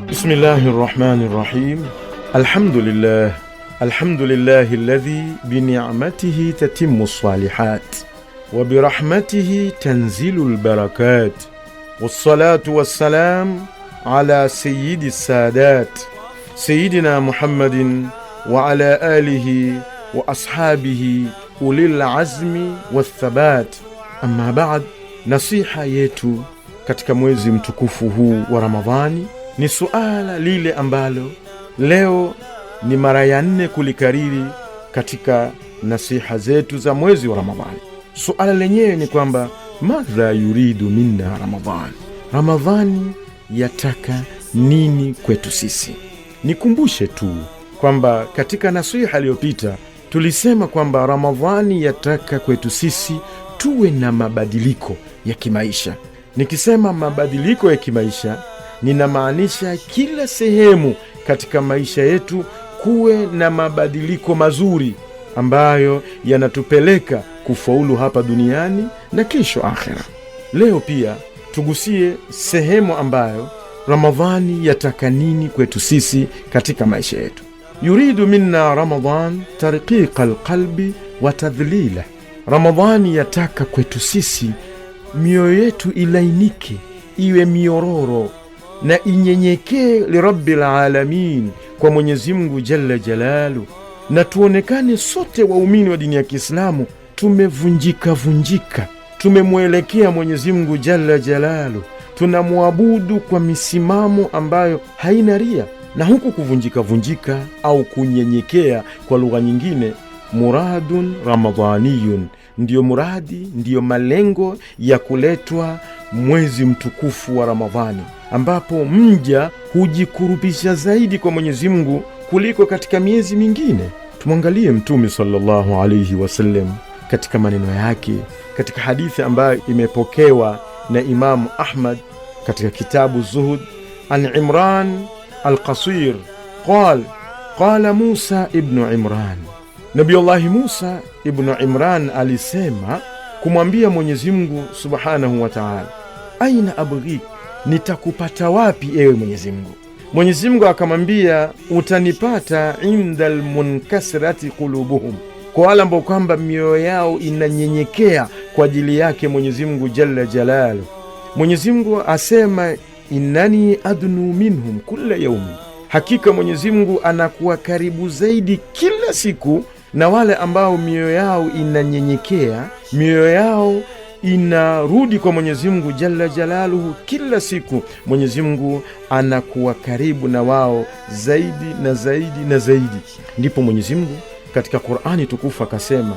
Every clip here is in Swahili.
Bismillahirrahmanirrahim. Alhamdulillahi alladhi bini'matihi tatimmu salihat wa birahmatihi tanzilu albarakat, wassalatu wassalam ala sayyidi sadat sayyidina Muhammadin wa ala alihi wa ashabihi ulil azmi wathabat. Amma ba'd, nasiha yetu katika mwezi mtukufu huu wa Ramadhani ni suala lile ambalo leo ni mara ya 4 kulikariri katika nasiha zetu za mwezi wa Ramadhani. Suala lenyewe ni kwamba madha yuridu minna Ramadhani, Ramadhani yataka nini kwetu sisi? Nikumbushe tu kwamba katika nasiha iliyopita tulisema kwamba Ramadhani yataka kwetu sisi tuwe na mabadiliko ya kimaisha. Nikisema mabadiliko ya kimaisha, ninamaanisha kila sehemu katika maisha yetu kuwe na mabadiliko mazuri ambayo yanatupeleka kufaulu hapa duniani na kesho akhera. Leo pia tugusie sehemu ambayo Ramadhani yataka nini kwetu sisi katika maisha yetu. Yuridu minna Ramadhan tarqiqa alqalbi wa tadhlila. Ramadhani yataka kwetu sisi mioyo yetu ilainike, iwe miororo na inyenyekee lirabbil alamin, kwa Mwenyezi Mungu jalla jalalu, na tuonekane sote waumini wa dini ya Kiislamu tumevunjika, tumemwelekea Mwenyezi Mungu jalla jalalu, tunamwabudu kwa misimamo ambayo haina ria. Na huku kuvunjika au kunyenyekea kwa lugha nyingine, muradun ramadhaniyun, ndiyo muradi, ndiyo malengo ya kuletwa mwezi mtukufu wa Ramadhani, ambapo mja hujikurubisha zaidi kwa Mwenyezi Mungu kuliko katika miezi mingine. Tumwangalie Mtume sallallahu alayhi wasallam katika maneno yake katika hadithi ambayo imepokewa na Imamu Ahmad katika kitabu Zuhud, an Imran al-Qasir qala Musa ibn Imran, Nabiyullahi Musa ibn Imran alisema kumwambia Mwenyezi Mungu subhanahu wa ta'ala, aina abghik, nitakupata wapi ewe Mwenyezi Mungu? Mwenyezi Mungu akamwambia, utanipata indal munkasirati qulubuhum, kwa wale ambao kwamba mioyo yao inanyenyekea kwa ajili yake Mwenyezi Mungu jalla jalalu. Mwenyezi Mungu asema, innani adnu minhum kulla yawmi, hakika Mwenyezi Mungu anakuwa karibu zaidi kila siku na wale ambao mioyo yao inanyenyekea, mioyo yao inarudi kwa Mwenyezi Mungu jalla jalaluhu. Kila siku Mwenyezi Mungu anakuwa karibu na wao zaidi na zaidi na zaidi. Ndipo Mwenyezi Mungu katika Qur'ani tukufu akasema,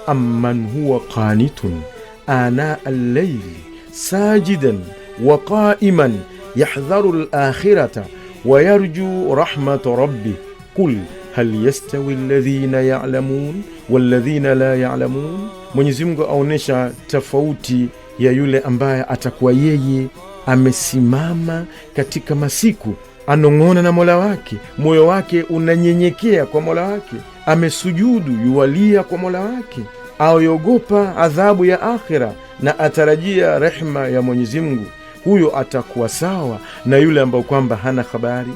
amman huwa qanitun ana al-layli sajidan wa qa'iman yahdharu al-akhirata wa yarju rahmata rabbi qul hal yastawi alladhina ya'lamun walladhina la ya'lamun. Mwenyezi Mungu aonesha tofauti ya yule ambaye atakuwa yeye amesimama katika masiku, anong'ona na Mola wake, moyo wake unanyenyekea kwa Mola wake, amesujudu, yuwalia kwa Mola wake, aogopa adhabu ya akhira na atarajia rehema ya Mwenyezi Mungu. Huyo atakuwa sawa na yule ambaye kwamba hana habari,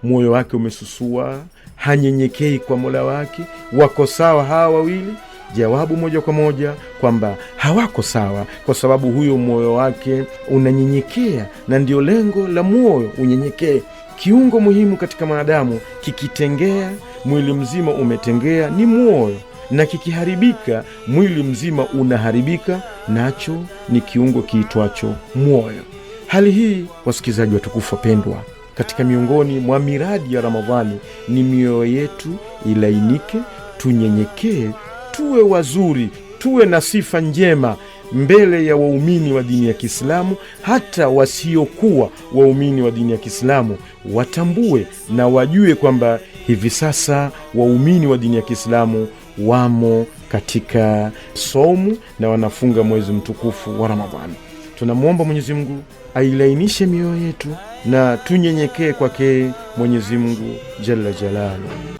moyo wake umesusua, hanyenyekei kwa Mola wake. Wako sawa hawa wawili? Jawabu moja kwa moja kwamba hawako sawa, kwa sababu huyo moyo wake unanyenyekea, na ndio lengo la moyo unyenyekee. Kiungo muhimu katika mwanadamu kikitengea, mwili mzima umetengea, ni moyo, na kikiharibika, mwili mzima unaharibika, nacho ni kiungo kiitwacho moyo. Hali hii, wasikilizaji watukufu wapendwa, katika miongoni mwa miradi ya Ramadhani ni mioyo yetu ilainike, tunyenyekee, tuwe wazuri, tuwe na sifa njema mbele ya waumini wa dini ya Kiislamu. Hata wasiokuwa waumini wa dini ya Kiislamu watambue na wajue kwamba hivi sasa waumini wa dini ya Kiislamu wamo katika somu na wanafunga mwezi mtukufu wa Ramadhani. Tunamuomba Mwenyezi Mungu ailainishe mioyo yetu na tunyenyekee kwake Mwenyezi Mungu jalla jalaluhu.